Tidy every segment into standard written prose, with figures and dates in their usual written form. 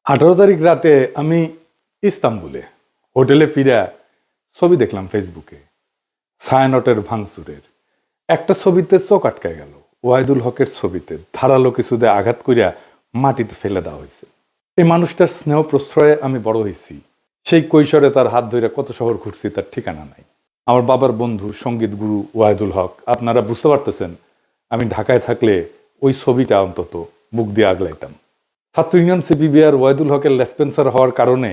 18 তারিখ রাতে আমি ইস্তাম্বুলে হোটেলে ফিরে ছবি দেখলাম ফেসবুকে ছায়ানটের ভাঙচুরের একটা ছবিতে চোখ আটকায় গেল। ওয়াহিদুল হকের ছবিতে ধারালো কিছুতে আঘাত করিয়া মাটিতে ফেলে দেওয়া হয়েছে। এই মানুষটার স্নেহ প্রশ্রয়ে আমি বড় হয়েছি। সেই কৈশোরে তার হাত ধরে কত শহর ঘুরছি তার ঠিকানা নাই। আমার বাবার বন্ধু সঙ্গীত গুরু ওয়াহিদুল হক, আপনারা বুঝতে পারতেছেন আমি ঢাকায় থাকলে ওই ছবিটা অন্তত বুক দিয়ে আগলাইতাম। ছাত্র ইউনিয়ন সিপিবিআর ওয়াহিদুল হকের লেসপেন্সার হওয়ার কারণে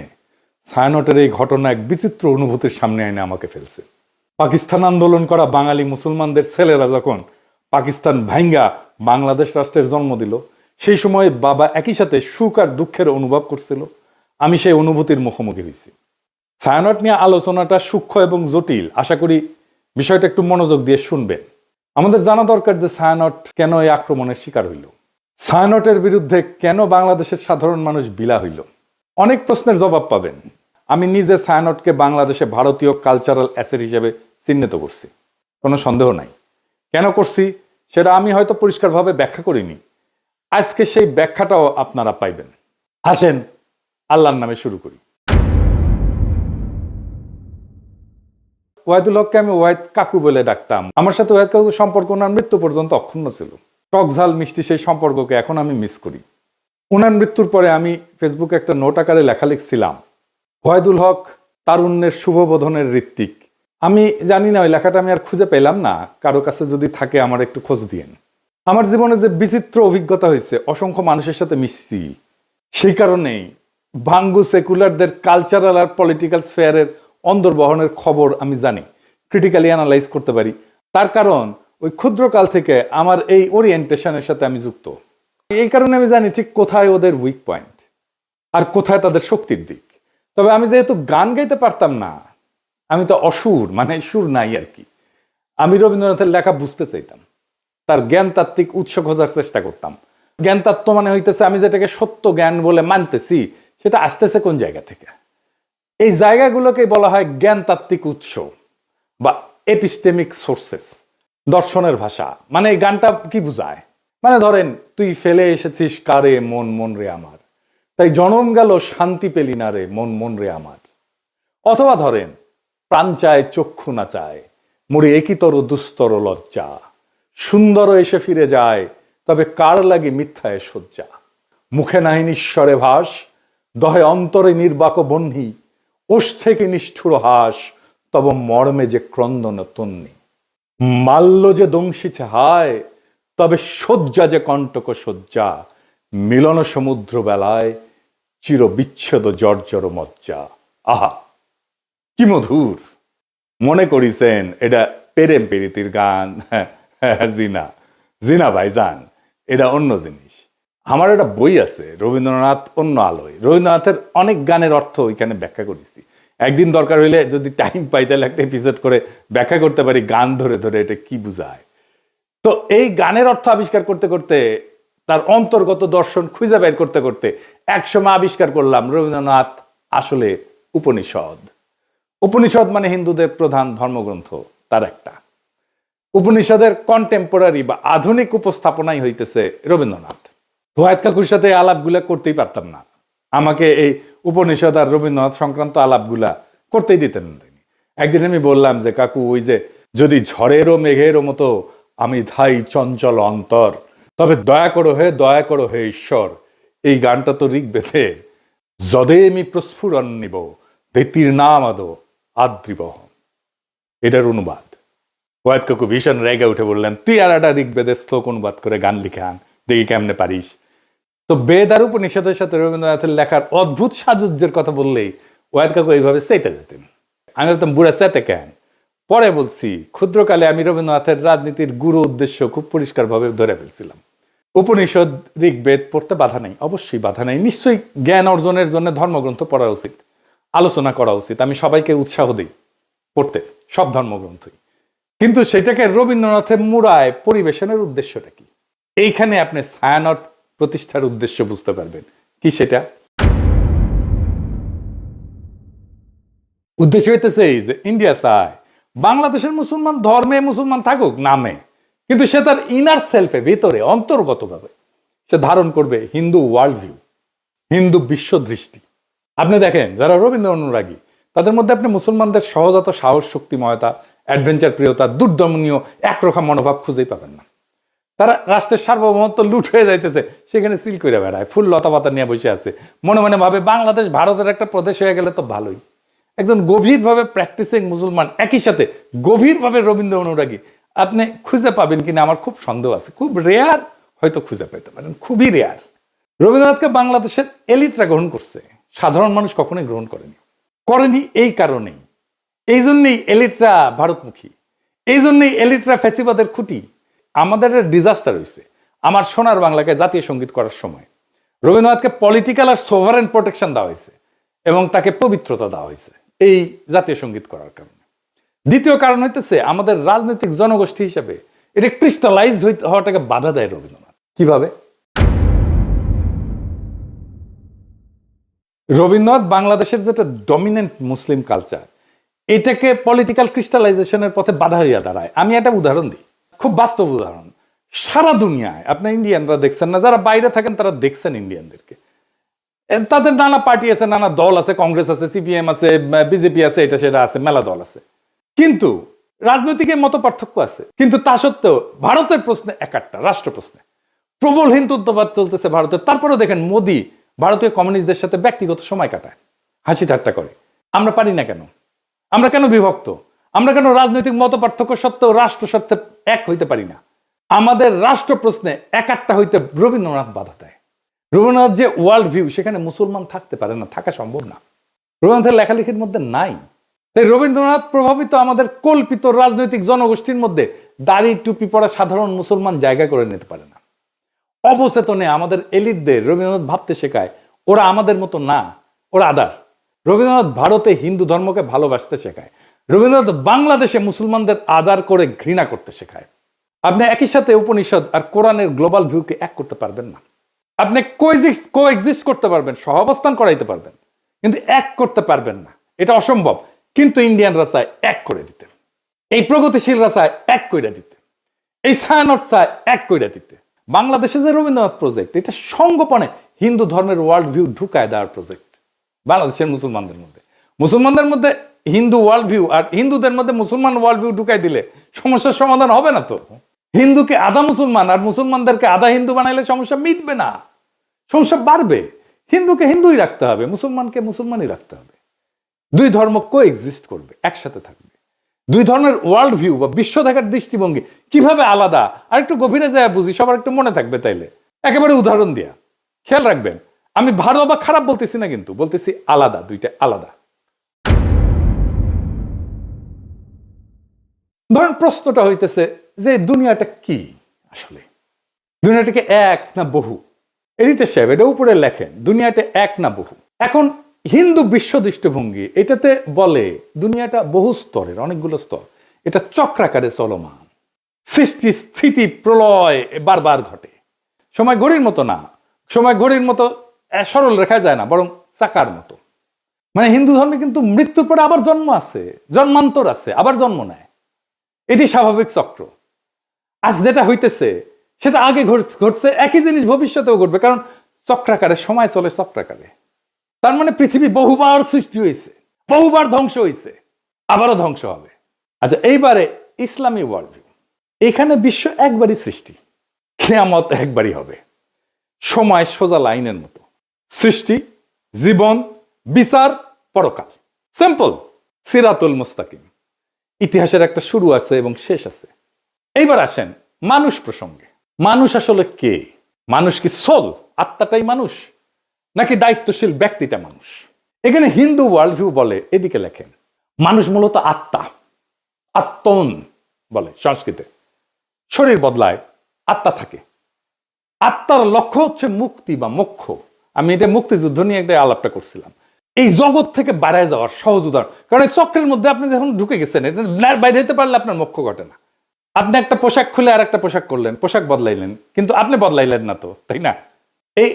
ছায়ানটের এই ঘটনা এক বিচিত্র অনুভূতির সামনে এনে আমাকে ফেলছে। পাকিস্তান আন্দোলন করা বাঙালি মুসলমানদের ছেলেরা যখন পাকিস্তান ভাঙ্গা বাংলাদেশ রাষ্ট্রের জন্ম দিল, সেই সময় বাবা একই সাথে সুখ আর দুঃখের অনুভব করছিল। আমি সেই অনুভূতির মুখোমুখি হয়েছি। ছায়ানট নিয়ে আলোচনাটা সূক্ষ্ম এবং জটিল, আশা করি বিষয়টা একটু মনোযোগ দিয়ে শুনবেন। আমাদের জানা দরকার যে ছায়ানট কেন এই আক্রমণের শিকার হইল, ছায়ানটের বিরুদ্ধে কেন বাংলাদেশের সাধারণ মানুষ বিলা হইল। অনেক প্রশ্নের জবাব পাবেন। আমি নিজে ছায়ানটকে বাংলাদেশে ভারতীয় কালচারাল অ্যাসেট হিসেবে চিহ্নিত করছি, কোনো সন্দেহ নাই। কেন করছি সেটা আমি হয়তো পরিষ্কারভাবে ব্যাখ্যা করিনি। আজকে সেই ব্যাখ্যাটাও আপনারা পাইবেন। আসেন আল্লাহর নামে শুরু করি। ওয়াহিদুল হককে আমি ওয়াহিদ কাকু বলে ডাকতাম। আমার সাথে ওয়াহিদ কাকুর সম্পর্ক ওনার মৃত্যু পর্যন্ত অক্ষুণ্ণ ছিল। টক ঝাল মিষ্টি সেই সম্পর্ককে এখন আমি মিস করি। ওনার মৃত্যুর পরে আমি ফেসবুকে একটা নোট আকারে লেখা লিখছিলাম, ওয়াহিদুল হক তারুণ্যের শুভবোধনের ঋত্বিক। আমি জানি না ওই লেখাটা আমি আর খুঁজে পেলাম না, কারো কাছে যদি থাকে আমার একটু খোঁজ দিয়েন। আমার জীবনে যে বিচিত্র অভিজ্ঞতা হয়েছে, অসংখ্য মানুষের সাথে মিশছি, সেই কারণেই ভাঙ্গু সেকুলারদের কালচারাল আর পলিটিক্যাল স্ফেয়ারের অন্দরবহনের খবর আমি জানি, ক্রিটিক্যালি অ্যানালাইজ করতে পারি। তার কারণ ওই ক্ষুদ্রকাল থেকে আমার এই ওরিয়েন্টেশনের সাথে আমি যুক্ত। এই কারণে আমি জানি ঠিক কোথায় ওদের উইক পয়েন্ট আর কোথায় তাদের শক্তির দিক। তবে আমি যেহেতু গান গাইতে পারতাম না, আমি তো অসুর, মানে সুর নাই আর কি, আমি রবীন্দ্রনাথের লেখা বুঝতে চাইতাম, তার জ্ঞানতাত্ত্বিক উৎস খোঁজার চেষ্টা করতাম। জ্ঞানতত্ত্ব মানে হইতেছে আমি যেটাকে সত্য জ্ঞান বলে মানতেছি সেটা আসতেছে কোন জায়গা থেকে। এই জায়গাগুলোকে বলা হয় জ্ঞানতাত্ত্বিক উৎস বা এপিস্টেমিক সোর্সেস, দর্শনের ভাষা। মানে এই গানটা কি বুঝায়, মানে ধরেন তুই ফেলে এসেছিস কারে মন মন রে আমার, তাই জনম গেল শান্তি পেলি না রে মন মন রে আমার। অথবা ধরেন প্রাণ চায় চক্ষু না চায়, মরি একিতর দুস্তর লজ্জা, সুন্দর এসে ফিরে যায় তবে কার লাগে মিথ্যায় শয্যা। মুখে নাহি নিঃস্বরে ভাস, দহে অন্তরে নির্বাক বহ্নি, ওষ থেকে নিষ্ঠুর হাস, তব মর্মে যে ক্রন্দন তন্নি। মাল্য যে দংশিছে হায়, তবে শয্যা যে কণ্টক শয্যা, মিলন সমুদ্র বেলায় চির বিচ্ছেদ জর্জর মজ্জা। আহা কি মধুর! মনে করিছেন এটা প্রেম প্রীতির গান? জিনা জিনা ভাইজান, এটা অন্য জিনিস। আমার একটা বই আছে রবীন্দ্রনাথ অন্য আলোয়, রবীন্দ্রনাথের অনেক গানের অর্থ ওইখানে ব্যাখ্যা করেছি। একদিন দরকার হইলে যদি টাইম পাই তাহলে একটা এপিসোড করে ব্যাখ্যা করতে পারি গান ধরে ধরে এটা কি বুঝায়। তো এই গানের অর্থ আবিষ্কার করতে করতে, তার অন্তর্গত দর্শন খুঁজে বের করতে করতে একসময় আবিষ্কার করলাম রবীন্দ্রনাথ আসলে উপনিষদ। উপনিষদ মানে হিন্দুদের প্রধান ধর্মগ্রন্থ, তার একটা। উপনিষদের কন্টেম্পোরারি বা আধুনিক উপস্থাপনাই হইতেছে রবীন্দ্রনাথ। ওয়াহিদ কাকুর সাথে আলাপগুলা করতেই পারতাম না, আমাকে এই উপনিষদ আর রবীন্দ্রনাথ সংক্রান্ত আলাপগুলা করতেই দিতেন না। একদিন আমি বললাম যে কাকু, ওই যে যদি ঝড়েরও মেঘেরও মতো আমি ধাই চঞ্চল অন্তর, তবে দয়া করো হে ঈশ্বর। এই গানটা তো ঋগ্বেদের, যদে আমি প্রস্ফুরণ নিব ধৃতির নাম আদো আদ্রিবহ, এটার অনুবাদ। ওয়াহিদ কাকু ভীষণ রেগে উঠে বললেন, তুই আর একটা ঋগ্বেদের শ্লোক অনুবাদ করে গান লিখে আন, দেখি কেমনে পারিস। তো বেদ আর উপনিষদের সাথে রবীন্দ্রনাথের লেখার অদ্ভুত সাজুজ্যের কথা বললেই ওয়াহিদ কাকু এইভাবে চেতে যেতেন। আমি বলতাম, বুড়া চেতে কেন? পরে বলছি, ক্ষুদ্রকালে আমি রবীন্দ্রনাথের রাজনীতির গুরু উদ্দেশ্য খুব পরিষ্কারভাবে ধরে ফেলছিলাম। উপনিষদ ঋগ্বেদ পড়তে বাধা নেই, অবশ্যই বাধা নেই। নিশ্চয়ই জ্ঞান অর্জনের জন্য ধর্মগ্রন্থ পড়া উচিত, আলোচনা করা উচিত। আমি সবাইকে উৎসাহ দিই পড়তে সব ধর্মগ্রন্থই। কিন্তু সেটাকে রবীন্দ্রনাথের মুড়ায় পরিবেশনের উদ্দেশ্যটা কি? এইখানে আপনি ছায়ানট প্রতিষ্ঠার উদ্দেশ্য বুঝতে পারবেন। কি সেটা? উদ্দেশ্য হইতেছে এই যে ইন্ডিয়া চায় বাংলাদেশের মুসলমান ধর্মে মুসলমান থাকুক নামে, কিন্তু সে তার ইনার সেলফে, ভিতরে অন্তর্গতভাবে সে ধারণ করবে হিন্দু ওয়ার্ল্ড ভিউ, হিন্দু বিশ্ব দৃষ্টি। আপনি দেখেন যারা রবীন্দ্র অনুরাগী তাদের মধ্যে আপনি মুসলমানদের সহজাত সাহস, শক্তিময়তা, অ্যাডভেঞ্চার প্রিয়তা, দুর্দমনীয় একরোখা মনোভাব খুঁজেই পাবেন না। তারা রাষ্ট্রের সার্বভৌমত্ব লুট হয়ে যাইতেছে, সেখানে সিল করে বেড়ায়, ফুল লতা পাতা নিয়ে বসে আছে, মনে মনে ভাবে বাংলাদেশ ভারতের একটা প্রদেশ হয়ে গেলে তো ভালোই। একজন গভীরভাবে প্র্যাকটিসিং মুসলমান একই সাথে গভীরভাবে রবীন্দ্র অনুরাগী আপনি খুঁজে পাবেন কিনা আমার খুব সন্দেহ আছে। খুব রেয়ার হয়তো খুঁজে পেতে পারেন, খুবই রেয়ার। রবীন্দ্রনাথকে বাংলাদেশের এলিটরা গ্রহণ করছে, সাধারণ মানুষ কখনোই গ্রহণ করেনি এই কারণেই। এই জন্যই এলিটরা ভারতমুখী, এই জন্যই এলিটরা ফ্যাসিবাদের খুঁটি। আমাদের ডিজাস্টার হয়েছে আমার সোনার বাংলাকে জাতীয় সঙ্গীত করার সময়। রবীন্দ্রনাথকে পলিটিক্যাল আর সোভারেন প্রোটেকশন দেওয়া হয়েছে এবং তাকে পবিত্রতা দেওয়া হয়েছে এই জাতীয় সঙ্গীত করার কারণে। দ্বিতীয় কারণ হইতেছে আমাদের রাজনৈতিক জনগোষ্ঠী হিসেবে এটা ক্রিস্টালাইজ হওয়াটাকে বাধা দেয় রবীন্দ্রনাথ। কিভাবে? রবীন্দ্রনাথ বাংলাদেশের যেটা ডমিনেন্ট মুসলিম কালচার, এটাকে পলিটিক্যাল ক্রিস্টালাইজেশনের পথে বাধা হইয়া দাঁড়ায়। আমি একটা উদাহরণ দিই, খুব বাস্তব উদাহরণ। সারা দুনিয়ায় আপনার ইন্ডিয়ানরা দেখছেন না, যারা বাইরে থাকেন তারা দেখছেন ইন্ডিয়ানদেরকে, তাদের নানা পার্টি আছে, নানা দল আছে, কংগ্রেস আছে, সিপিএম আছে, বিজেপি আছে, এটা সেটা আছে, মেলা দল আছে, কিন্তু রাজনৈতিক মত পার্থক্য আছে। কিন্তু তা সত্ত্বেও ভারতের প্রশ্নে একটা রাষ্ট্র প্রশ্নে প্রবল হিন্দুত্ববাদ চলতেছে ভারতের। তারপরেও দেখেন মোদি ভারতীয় কমিউনিস্টদের সাথে ব্যক্তিগত সময় কাটায়, হাসি ঠাট্টা করে। আমরা পারি না কেন? আমরা কেন বিভক্ত? আমরা কেন রাজনৈতিক মত পার্থক্য সত্ত্বেও রাষ্ট্র স্বার্থে এক হইতে পারি না? আমাদের রাষ্ট্র প্রশ্নে একটা হইতে রবীন্দ্রনাথ বাধা দেয়। রবীন্দ্রনাথ যে ওয়ার্ল্ড ভিউ, সেখানে মুসলমান থাকতে পারে না, থাকা সম্ভব না, রবীন্দ্রনাথের লেখালেখির মধ্যে নাই। তাই রবীন্দ্রনাথ প্রভাবিত আমাদের কল্পিত রাজনৈতিক জনগোষ্ঠীর মধ্যে দাড়ি টুপি পরা সাধারণ মুসলমান জায়গা করে নিতে পারে না। অবচেতনে আমাদের এলিটদের রবীন্দ্রনাথ ভাবতে শেখায় ওরা আমাদের মতো না, ওরা আদার। রবীন্দ্রনাথ ভারতে হিন্দু ধর্মকে ভালোবাসতে শেখায়, রবীন্দ্রনাথ বাংলাদেশে মুসলমানদের আদার করে ঘৃণা করতে শেখায়। আপনি একই সাথে উপনিষদ আর কোরআনের গ্লোবাল ভিউকে এক করতে পারবেন না। আপনি কোএক্সিস্ট করতে পারবেন, সহাবস্থান করাইতে পারবেন, কিন্তু এক করতে পারবেন না, এটা অসম্ভব। কিন্তু ইন্ডিয়ানরা চায় এক করে দিতে, এই প্রগতিশীলরা চায় এক করে দিতে, এই ছায়ানট চায় এক করে দিতে। বাংলাদেশে যে রবীন্দ্রনাথ প্রজেক্ট, এটা সঙ্গোপনে হিন্দু ধর্মের ওয়ার্ল্ড ভিউ ঢুকায় দেওয়ার প্রজেক্ট। বাংলাদেশের মুসলমানদের মধ্যে হিন্দু ওয়ার্ল্ড ভিউ আর হিন্দুদের মধ্যে মুসলমান ওয়ার্ল্ড ভিউ ঢুকাই দিলে সমস্যার সমাধান হবে না তো। হিন্দুকে আধা মুসলমান আর মুসলমানদেরকে আধা হিন্দু বানাইলে সমস্যা মিটবে না, সমস্যা বাড়বে। হিন্দুকে হিন্দুই রাখতে হবে, মুসলমানকে মুসলমানই রাখতে হবে। দুই ধর্ম কোএক্সিস্ট করবে, একসাথে থাকবে। দুই ধর্মের ওয়ার্ল্ড ভিউ বা বিশ্ব দেখার দৃষ্টিভঙ্গি কিভাবে আলাদা আর একটু গভীরে যায় বুঝি, সবার একটু মনে থাকবে। তাইলে একেবারে উদাহরণ দিয়া খেয়াল রাখবেন, আমি ভালো বা খারাপ বলতেছি না, কিন্তু বলতেছি আলাদা, দুইটা আলাদা। ধরেন প্রশ্নটা হইতেছে যে দুনিয়াটা কি আসলে, দুনিয়াটাকে এক না বহু? এডিটর সাহেব এটা উপরে লেখেন, দুনিয়াটা এক না বহু। এখন হিন্দু বিশ্ব দৃষ্টিভঙ্গি এটাতে বলে দুনিয়াটা বহু স্তরের, অনেকগুলো স্তর, এটা চক্রাকারে চলমান, সৃষ্টি স্থিতি প্রলয় বারবার ঘটে। সময় ঘড়ির মতো না, সময় ঘড়ির মতো সরল রেখায় যায় না, বরং চাকার মতো। মানে হিন্দু ধর্মে কিন্তু মৃত্যুর পরে আবার জন্ম আছে, জন্মান্তর আছে, আবার জন্ম নেয়, এটি স্বাভাবিক চক্র। আজ যেটা হইতেছে সেটা আগে ঘটছে, একই জিনিস ভবিষ্যতেও ঘটবে, কারণ চক্রাকারে সময় চলে চক্রাকারে। তার মানে পৃথিবী বহুবার সৃষ্টি হয়েছে, বহুবার ধ্বংস হয়েছে, আবারও ধ্বংস হবে। আচ্ছা, এইবারে ইসলামী ওয়ার্ল্ড ভিউ, এখানে বিশ্ব একবারই সৃষ্টি, কিয়ামত একবারই হবে, সময় সোজা লাইনের মতো, সৃষ্টি, জীবন, বিচার, পরকাল, সিম্পল, সিরাতুল মুস্তাকিম। ইতিহাসের একটা শুরু আছে এবং শেষ আছে। এইবার আসেন মানুষ প্রসঙ্গে। মানুষ আসলে কে? মানুষ কি সোল, আত্মাটাই মানুষ, নাকি দায়িত্বশীল ব্যক্তিটা মানুষ? এখানে হিন্দু ওয়ার্ল্ড ভিউ বলে, এদিকে লেখেন, মানুষ মূলত আত্মা, আত্মন বলে সংস্কৃতে। শরীর বদলায়, আত্মা থাকে। আত্মার লক্ষ্য হচ্ছে মুক্তি বা মোক্ষ। আমি এটা মুক্তিযুদ্ধ নিয়ে একটা আলাপটা করছিলাম। এই জগৎ থেকে বাইরে যাওয়ার সহজ উদাহরণ, কারণ এই চক্রের মধ্যে আপনি যখন ঢুকে গেছেন, এটা বাইরে হতে পারলে আপনার মোক্ষ ঘটে না। আপনি একটা পোশাক খুলে আর একটা পোশাক করলেন, পোশাক বদলাইলেন, কিন্তু আপনি বদলাইলেন না তো, তাই না? এই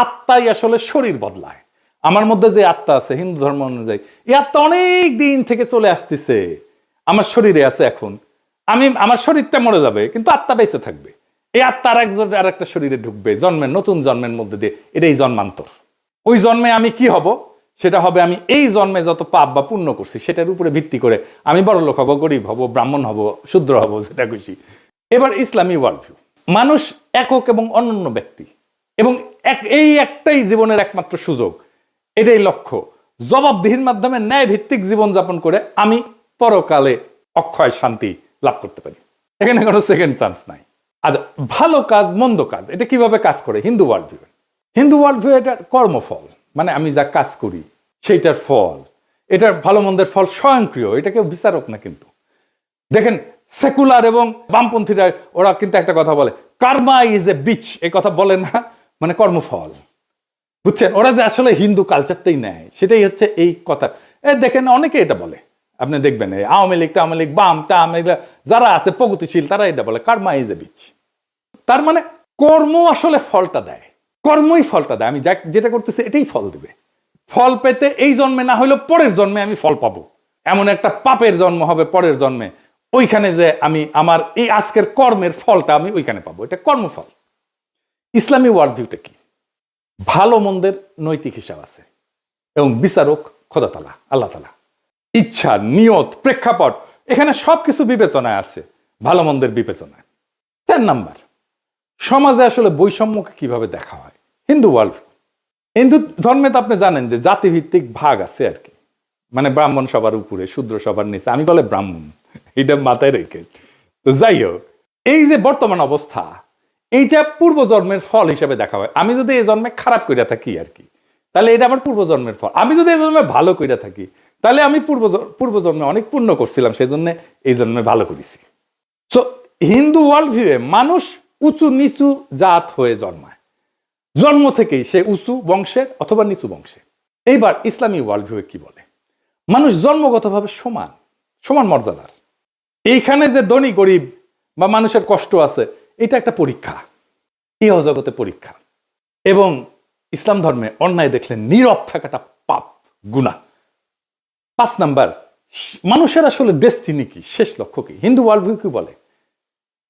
আত্মাই আসলে শরীর বদলায়। আমার মধ্যে যে আত্মা আছে হিন্দু ধর্ম অনুযায়ী, এই আত্মা অনেক দিন থেকে চলে আসতেছে, আমার শরীরে আছে। এখন আমার শরীরটা মরে যাবে, কিন্তু আত্মা বেঁচে থাকবে। এই আত্মার একজন আর একটা শরীরে ঢুকবে, জন্মের নতুন জন্মের মধ্যে দিয়ে, এটাই জন্মান্তর। ওই জন্মে আমি কি হব, সেটা হবে আমি এই জন্মে যত পাপ বা পুণ্য করছি সেটার উপরে ভিত্তি করে আমি বড় লোক হব, গরিব হব, ব্রাহ্মণ হব, শূদ্র হব, যেটা খুশি। এবার ইসলামী ওয়ার্ল্ড ভিউ, মানুষ একক এবং অনন্য ব্যক্তি, এবং এই একটাই জীবনের একমাত্র সুযোগ, এটাই লক্ষ্য। জবাবদিহির মাধ্যমে ন্যায় ভিত্তিক জীবনযাপন করে আমি পরকালে অক্ষয় শান্তি লাভ করতে পারি। এখানে কোনো সেকেন্ড চান্স নাই। আচ্ছা, ভালো কাজ মন্দ কাজ এটা কিভাবে কাজ করে Hindu world view? Hindu world view এটা কর্মফল, মানে আমি যা কাজ করি সেইটার ফল, এটার ভালো মন্দের ফল স্বয়ংক্রিয়, এটা কেউ বিচারক না। কিন্তু দেখেন সেকুলার এবং বামপন্থীরা ওরা কিন্তু একটা কথা বলে, কার্মা ইজ এ বিচ, এই কথা বলে না, মানে কর্মফল, বুঝছেন? ওরা যে আসলে হিন্দু কালচারটাই নেয়, সেটাই হচ্ছে এই কথা। দেখেন অনেকে এটা বলে, আপনি দেখবেন এই আওয়ামী লীগ টাওয়ামী লীগ বাম টাম এগুলা যারা আছে প্রগতিশীল, তারা এটা বলে কার্মা ইজ এ বিচ। তার মানে কর্ম আসলে ফলটা দেয়, কর্মই ফলটা দেয়। আমি যেটা করতেছি এটাই ফল দিবে। ফল পেতে এই জন্মে না হলেও পরের জন্মে আমি ফল পাবো। এমন একটা পাপের জন্ম হবে পরের জন্মে, ওইখানে যে আমি আমার এই আজকের কর্মের ফলটা আমি ওইখানে পাবো, এটা কর্মফল। ইসলামী ওয়ার্ল্ড ভিউটা কি? ভালো মন্দের নৈতিক হিসাব আছে এবং বিচারক খোদা তাআলা, আল্লাহ তাআলা। ইচ্ছা, নিয়ত, প্রেক্ষাপট, এখানে সবকিছু বিবেচনায় আছে, ভালো মন্দের বিবেচনায়। 4 নাম্বার, সমাজে আসলে বৈষম্যকে কিভাবে দেখা হয় হিন্দু ওয়ার্ল্ড ভিউ। হিন্দু ধর্মে তো আপনি জানেন যে জাতিভিত্তিক ভাগ আছে আর কি, মানে ব্রাহ্মণ সবার উপরে, শূদ্র সবার নিচে, আমি বলে ব্রাহ্মণ, এটা মাথায় রেখে। তো যাই হোক, এই যে বর্তমান অবস্থা, এইটা পূর্বজন্মের ফল হিসেবে দেখা হয়। আমি যদি এই জন্মে খারাপ কইরা থাকি আর কি, তাহলে এটা আমার পূর্বজন্মের ফল। আমি যদি এই জন্মে ভালো কইরা থাকি, তাহলে আমি পূর্বজন্মে অনেক পুণ্য করছিলাম, সেই জন্য এই জন্মে ভালো করেছি। সো হিন্দু ওয়ার্ল্ড ভিউয়ে মানুষ উঁচু নিচু জাত হয়ে জন্মায়, জন্ম থেকেই সে উঁচু বংশের অথবা নিচু বংশের। এইবার ইসলামী ওয়ার্ল্ড ভিউয়ে কি বলে? মানুষ জন্মগতভাবে সমান, সমান মর্যাদার। এইখানে যে ধনী গরিব বা মানুষের কষ্ট আছে, এটা একটা পরীক্ষা, ইহ জগতে পরীক্ষা। এবং ইসলাম ধর্মে অন্যায় দেখলে নীরব থাকাটা পাপ, গুনাহ। 5 নাম্বার, মানুষের আসলে ডেস্টিনি কি, শেষ লক্ষ্য কি? হিন্দু ওয়ার্ল্ড ভিউ কি বলে?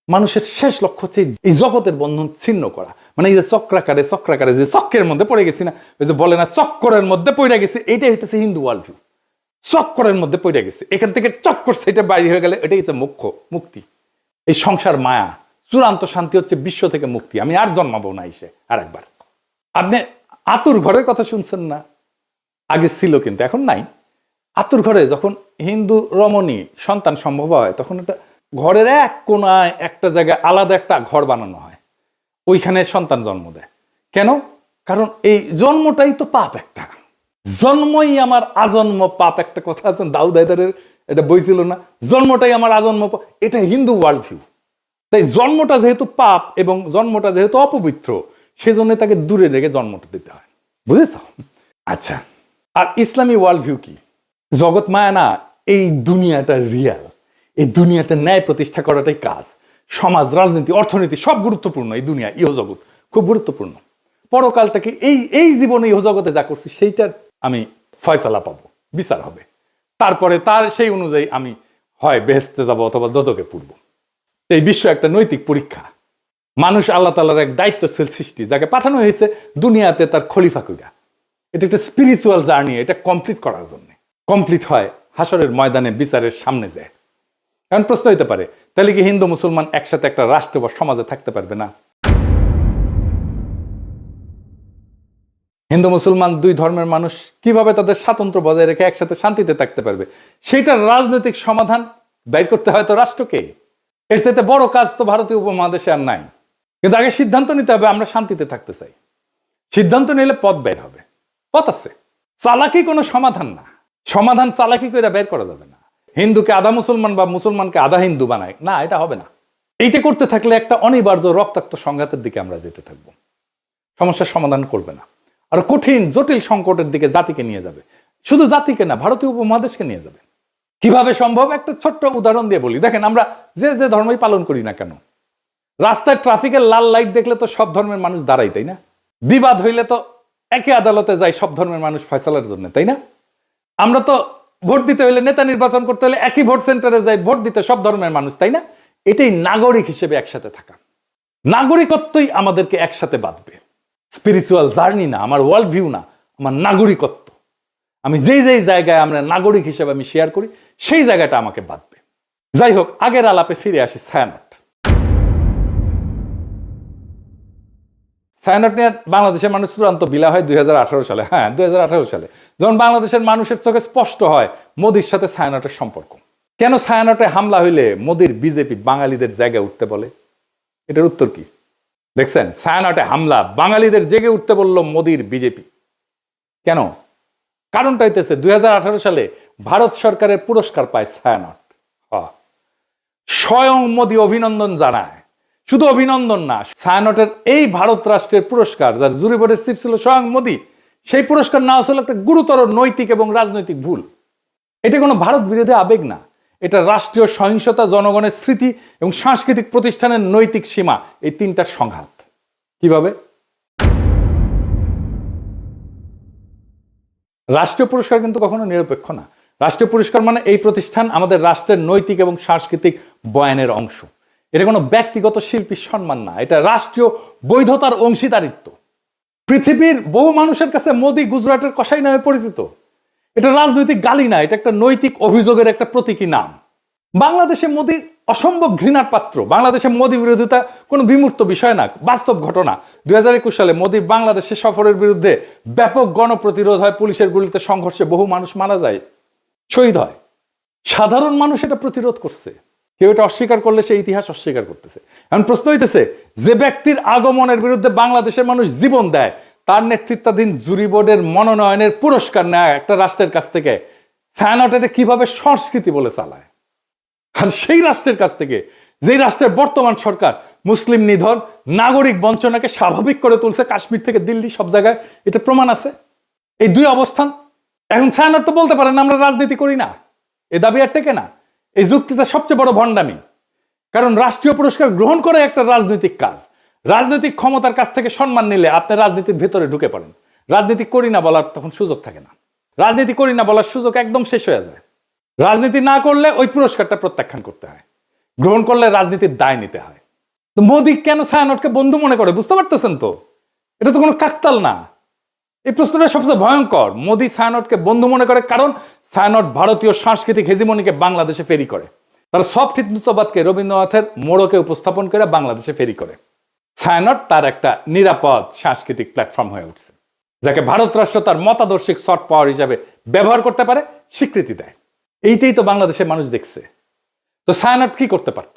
মানুষের শেষ লক্ষ্য হচ্ছে এই জগতের বন্ধন ছিন্ন করা। মানে এই যে চক্রাকারে যে চক্রের মধ্যে পড়ে গেছি না, ওই যে বলে না চক্করের মধ্যে পড়ে গেছি, এইটাই হচ্ছে হিন্দু ওয়ার্ল্ড ভিউ। চক্করের মধ্যে পড়ে গেছে, এখান থেকে চক্কর সেটা বাইরে হয়ে গেলে এটাই হচ্ছে মুক্তি। এই সংসার মায়া, চূড়ান্ত শান্তি হচ্ছে বিশ্ব থেকে মুক্তি। আমি আর জন্মাবো না এসে আর একবার। আপনি আতুর ঘরের কথা শুনছেন না? আগে ছিল কিন্তু এখন নাই। আতুর ঘরে যখন হিন্দু রমণী সন্তান সম্ভব হয়, তখন একটা ঘরের এক কোনায় একটা জায়গায় আলাদা একটা ঘর বানানো হয়, ওইখানে সন্তান জন্ম দেয়। কেন? কারণ এই জন্মটাই তো পাপ একটা, জন্মই আমার আজন্ম পাপ, একটা কথা আছে দাউদ হায়দারের, এটা বই ছিল না, জন্মটাই আমার আজন্ম পাপ। এটা হিন্দু ওয়ার্ল্ড ভিউ। তাই জন্মটা যেহেতু পাপ এবং জন্মটা যেহেতু অপবিত্র, সেজন্য তাকে দূরে রেখে জন্মটা দিতে হয়। বুঝেছ? আচ্ছা, আর ইসলামী ওয়ার্ল্ড ভিউ কি? জগৎ মায়া না, এই দুনিয়াটা রিয়াল, এই দুনিয়াতে ন্যায় প্রতিষ্ঠা করাটাই কাজ। সমাজ, রাজনীতি, অর্থনীতি সব গুরুত্বপূর্ণ, এই দুনিয়া ইহজগৎ খুব গুরুত্বপূর্ণ। পরকালটাকে এই জীবনে ইহজগতে যা করছি সেইটার আমি ফয়সালা পাবো, বিচার হবে। তারপরে তার সেই অনুযায়ী আমি হয় বেহেশতে যাব অথবা দোজখে পড়ব। এই বিশ্ব একটা নৈতিক পরীক্ষা। মানুষ আল্লাহ তাআলার এক দায়িত্বশীল সৃষ্টি, যাকে পাঠানো হয়েছে দুনিয়াতে তার খলিফা কইরা। এটা একটা স্পিরিচুয়াল জার্নি, এটা কমপ্লিট করার জন্য। কমপ্লিট হয় হাসরের ময়দানে, বিচারের সামনে যায়। কারণ প্রশ্ন হইতে পারে, তাহলে কি হিন্দু মুসলমান একসাথে একটা রাষ্ট্র বা সমাজে থাকতে পারবে না? হিন্দু মুসলমান দুই ধর্মের মানুষ কিভাবে তাদের স্বাতন্ত্র্য বজায় রেখে একসাথে শান্তিতে থাকতে পারবে? সেটার রাজনৈতিক সমাধান বের করতে হয় তো রাষ্ট্রকে। এর চাইতে বড় কাজ তো ভারতীয় উপমহাদেশে আর নাই। কিন্তু আগে সিদ্ধান্ত নিতে হবে, আমরা শান্তিতে থাকতে চাই। সিদ্ধান্ত নিলে পথ বের হবে, পথ আছে। চালাকি কোনো সমাধান না, সমাধান চালাকি করে বের করা যাবে না। হিন্দুকে আধা মুসলমান বা মুসলমানকে আধা হিন্দু বানায় না, এটা হবে না। এইটা করতে থাকলে একটা অনিবার্য রক্তাক্ত সংঘাতের দিকে আমরা যেতে থাকবো, সমস্যার সমাধান করবে না, আর কঠিন জটিল সংকটের দিকে জাতিকে নিয়ে যাবে। শুধু জাতিকে না, ভারতীয় উপমহাদেশকে নিয়ে যাবে। কিভাবে সম্ভব? একটা ছোট্ট উদাহরণ দিয়ে বলি। দেখেন, আমরা যে ধর্মই পালন করি না কেন, রাস্তায় ট্রাফিকের লাল লাইট দেখলে তো সব ধর্মের মানুষ দাঁড়াই, তাই না? বিবাদ হইলে তো একই আদালতে যায় সব ধর্মের মানুষ ফয়সালার জন্য, তাই না? আমরা তো ভোট দিতে হইলে, নেতা নির্বাচন করতে হলে একই ভোট সেন্টারে যাই ভোট দিতে সব ধর্মের মানুষ, তাই না? এটাই নাগরিক হিসেবে একসাথে থাকা। নাগরিকত্বই আমাদেরকে একসাথে বাঁধবে। স্পিরিচুয়াল জার্নি না, আমার ওয়ার্ল্ড ভিউ না, আমার নাগরিকত্ব। আমি যেই যেই জায়গায় আমরা নাগরিক হিসেবে আমি শেয়ার করি, সেই জায়গাটা আমাকে বাঁধবে। যাই হোক, আগের আলাপে ফিরে আসি। ছায়ানট নিয়ে বাংলাদেশের মানুষ চূড়ান্ত বিলা হয় 2018 সালে। হ্যাঁ, 2018 সালে যখন বাংলাদেশের মানুষের চোখে স্পষ্ট হয় মোদির সাথে ছায়ানটের সম্পর্ক। কেন ছায়ানটে হামলা হইলে মোদির বিজেপি বাঙালিদের জায়গায় উঠতে বলে? এটার উত্তর কি দেখছেন? ছায়ানটে হামলা, বাঙালিদের জেগে উঠতে বলল মোদির বিজেপি। কেন? কারণটা হইতেছে 2018 সালে ভারত সরকারের পুরস্কার পায় ছায়ানট। স্বয়ং মোদি অভিনন্দন জানায়। শুধু অভিনন্দন না, ছায়ানটের এই ভারত রাষ্ট্রের পুরস্কার, যার জুরি বোর্ডের চিফ ছিল স্বয়ং মোদি, সেই পুরস্কার নেওয়া ছিল একটা গুরুতর নৈতিক এবং রাজনৈতিক ভুল। এটা কোনো ভারত বিরোধী আবেগ না, এটা রাষ্ট্রীয় সহিংসতা, জনগণের স্মৃতি এবং সাংস্কৃতিক প্রতিষ্ঠানের নৈতিক সীমা, এই তিনটার সংঘাত। কিভাবে? রাষ্ট্রীয় পুরস্কার কিন্তু কখনো নিরপেক্ষ না। রাষ্ট্রীয় পুরস্কার মানে এই প্রতিষ্ঠান আমাদের রাষ্ট্রের নৈতিক এবং সাংস্কৃতিক বয়ানের অংশ। এটা কোনো ব্যক্তিগত শিল্পীর সম্মান না, এটা রাষ্ট্রীয় বৈধতার অংশীদারিত্ব। পৃথিবীর বহু মানুষের কাছে মোদি গুজরাটের কসাই নামে পরিচিত। এটা রাজনৈতিক গালি না, এটা একটা নৈতিক অভিযোগের একটা প্রতীকী নাম। বাংলাদেশে মোদি অসম্ভব ঘৃণার পাত্র। বাংলাদেশে মোদি বিরোধিতা কোনো বিমূর্ত বিষয় না, বাস্তব ঘটনা। 2021 সালে মোদি বাংলাদেশে সফরের বিরুদ্ধে ব্যাপক গণপ্রতিরোধ হয়, পুলিশের গুলিতে সংঘর্ষে বহু মানুষ মারা যায়, শহীদ হয়। সাধারণ মানুষ এটা প্রতিরোধ করছে। কেউ এটা অস্বীকার করলে সে ইতিহাস অস্বীকার করতেছে। এখন প্রশ্ন হইতেছে, যে ব্যক্তির আগমনের বিরুদ্ধে বাংলাদেশের মানুষ জীবন দেয়, তার নেতৃত্বাধীন জুরি বোর্ডের মনোনয়নের পুরস্কার নেয় একটা রাষ্ট্রের কাছ থেকে, ছায়ানট এটা কিভাবে সংস্কৃতি বলে চালায়? আর সেই রাষ্ট্রের কাছ থেকে, যেই রাষ্ট্রের বর্তমান সরকার মুসলিম নিধন, নাগরিক বঞ্চনাকে স্বাভাবিক করে তুলছে, কাশ্মীর থেকে দিল্লি সব জায়গায় এটা প্রমাণ আছে। এই দুই অবস্থান। এখন ছায়ানট তো বলতে পারেন আমরা রাজনীতি করি না, এ দাবি আর টেকে না। এই যুক্তিটা সবচেয়ে বড় ভণ্ডামি। কারণ রাষ্ট্রীয় পুরস্কার গ্রহণ করে একটা রাজনৈতিক কাজ। রাজনৈতিক ক্ষমতার কাছ থেকে সম্মান নিলে আপনি রাজনীতির ভেতরে ঢুকে পড়েন। রাজনীতি করি না বলার তখন সুযোগ থাকে না। রাজনীতি করি না বলার সুযোগ একদম শেষ হয়ে যায়। রাজনীতি না করলে ওই পুরস্কারটা প্রত্যাখ্যান করতে হয়, গ্রহণ করলে রাজনীতির দায় নিতে হয়। তো মোদি কেন ছায়ানটকে বন্ধু মনে করে বুঝতে পারতেছেন তো? এটা তো কোনো কাকতাল না। এই প্রশ্নটা সবচেয়ে ভয়ঙ্কর। মোদি ছায়ানটকে বন্ধু মনে করে কারণ ছায়ানট ভারতীয় সাংস্কৃতিক হেজিমনিকে বাংলাদেশে ফেরি করে। তারা সফট হিন্দুত্ববাদকে রবীন্দ্রনাথের মোড়কে উপস্থাপন করে বাংলাদেশে ফেরি করে। ছায়ানট তার একটা নিরাপদ সাংস্কৃতিক প্ল্যাটফর্ম হয়ে উঠছে, যাকে ভারত রাষ্ট্র তার মতাদর্শিক সফট পাওয়ার হিসাবে ব্যবহার করতে পারে, স্বীকৃতি দেয়। এইটাই তো বাংলাদেশের মানুষ দেখছে। তো ছায়ানট কি করতে পারত?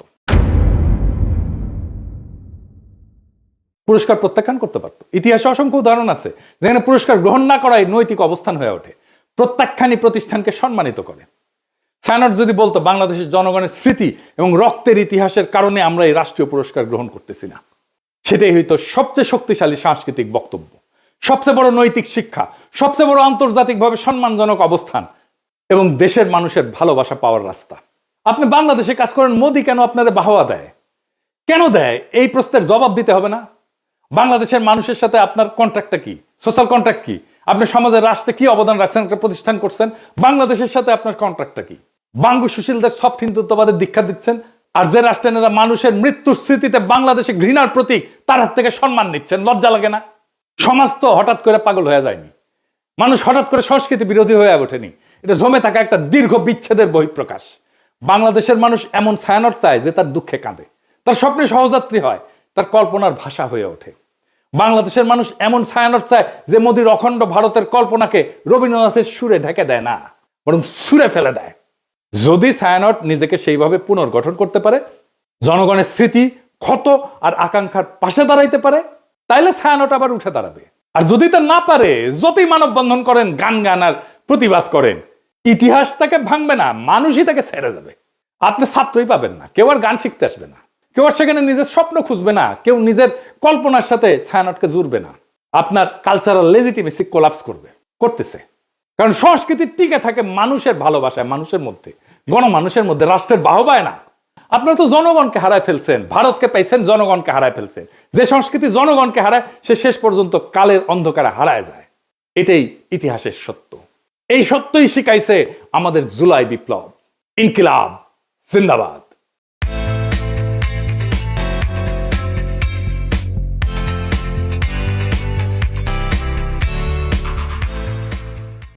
পুরস্কার প্রত্যাখ্যান করতে পারত। ইতিহাসে অসংখ্য উদাহরণ আছে যেখানে পুরস্কার গ্রহণ না করাই নৈতিক অবস্থান হয়ে ওঠে, প্রত্যাখ্যানই প্রতিষ্ঠানকে সম্মানিত করে। ছায়ানট যদি বলতো বাংলাদেশের জনগণের স্মৃতি এবং রক্তের ইতিহাসের কারণে আমরা এই রাষ্ট্রীয় পুরস্কার গ্রহণ করতেছি না, সেটাই হইতো সবচেয়ে শক্তিশালী সাংস্কৃতিক বক্তব্য, সবচেয়ে বড় নৈতিক শিক্ষা, সবচেয়ে বড় আন্তর্জাতিকভাবে সম্মানজনক অবস্থান এবং দেশের মানুষের ভালোবাসা পাওয়ার রাস্তা। আপনি বাংলাদেশে কাজ করেন, মোদি কেন আপনাদের বাহবা দেয়? কেন দেয়? এই প্রশ্নের জবাব দিতে হবে না? বাংলাদেশের মানুষের সাথে আপনার কন্ট্রাক্টটা কি? সোশ্যাল কন্ট্রাক্ট কি? আপনি সমাজের রাষ্ট্রে কি অবদান রাখছেন, একটা প্রতিষ্ঠান করছেন? বাংলাদেশের সাথে আপনার কন্ট্রাক্টটা কি? বাঙ্গু সুশীলদের সফট হিন্দুত্ববাদের দীক্ষা দিচ্ছেন, আর যে রাষ্ট্রেরা মানুষের মৃত্যুর স্মৃতিতে বাংলাদেশে ঘৃণার প্রতীক, তার হাত থেকে সম্মান নিচ্ছেন। লজ্জা লাগে না? সমাজ তো হঠাৎ করে পাগল হয়ে যায়নি, মানুষ হঠাৎ করে সংস্কৃতি বিরোধী হয়ে ওঠেনি। এটা জমে থাকা একটা দীর্ঘ বিচ্ছেদের বহিঃপ্রকাশ। বাংলাদেশের মানুষ এমন ছায়ানট চায় যে তার দুঃখে কাঁদে, তার স্বপ্নে সহযাত্রী হয়, তার কল্পনার ভাষা হয়ে ওঠে। বাংলাদেশের মানুষ এমন ছায়ানট চায় যে মোদির অখণ্ড ভারতের কল্পনাকে রবীন্দ্রনাথের সুরে ঢেকে দেয় না, বরং সুরে ফেলে দেয়। যদি ছায়ানট নিজেকে সেইভাবে পুনর্গঠন করতে পারে, জনগণের স্মৃতি, ক্ষত আর আকাঙ্ক্ষার পাশে দাঁড়াইতে পারে, তাইলে ছায়ানট আবার উঠে দাঁড়াবে। আর যদি তা না পারে, যতই মানববন্ধন করেন, গান আর প্রতিবাদ করেন, ইতিহাস তাকে ভাঙবে না, মানুষই তাকে ছেড়ে যাবে। আপনি ছাত্রই পাবেন না, কেউ আর গান শিখতে আসবে না, কেউ আর সেখানে নিজের স্বপ্ন খুঁজবে না, কেউ নিজের কল্পনার সাথে ছায়ানটকে জুড়বে না। আপনার কালচারাল লেজিটিমেসি কোলাপস করতেছে। কারণ সংস্কৃতি টিকে থাকে মানুষের ভালোবাসায়, মানুষের মধ্যে, গণমানুষের মধ্যে, রাষ্ট্রের বাহবায় না। আপনারা তো জনগণকে হারায় ফেলছেন, ভারতকে পাইছেন, জনগণকে হারায় ফেলছেন। যে সংস্কৃতি জনগণকে হারায়, সে শেষ পর্যন্ত কালের অন্ধকারে হারায় যায়। এটাই ইতিহাসের সত্য। এই সত্যই শিখাইছে আমাদের জুলাই বিপ্লব। ইনকিলাব জিন্দাবাদ।